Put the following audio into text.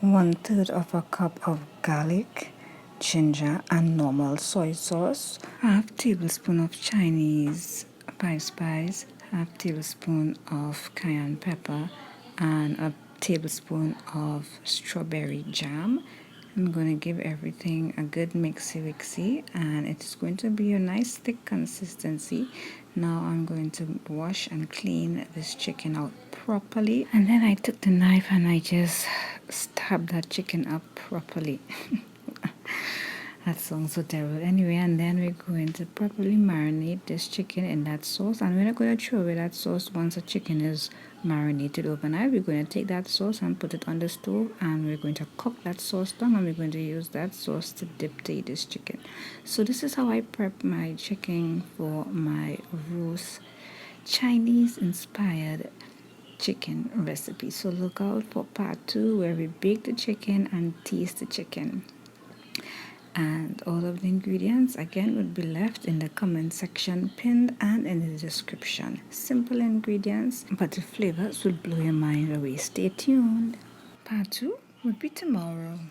1/3 of a cup of garlic, ginger, and normal soy sauce, half tablespoon of Chinese five spice, half tablespoon of cayenne pepper, and a tablespoon of strawberry jam. I'm going to give everything a good mixy and it's going to be a nice thick consistency. Now I'm going to wash and clean this chicken out properly, and then I took the knife and I just stabbed that chicken up properly. That sounds so terrible. Anyway, and then we're going to properly marinate this chicken in that sauce. And we're not going to throw away that sauce once the chicken is marinated overnight. We're going to take that sauce and put it on the stove, and we're going to cook that sauce down, and we're going to use that sauce to dip this chicken. So this is how I prep my chicken for my roast Chinese inspired chicken recipe. So look out for part 2 where we bake the chicken and taste the chicken. And all of the ingredients again would be left in the comment section, pinned and in the description. Simple ingredients, but the flavors will blow your mind away. Stay tuned. Part 2 would be tomorrow.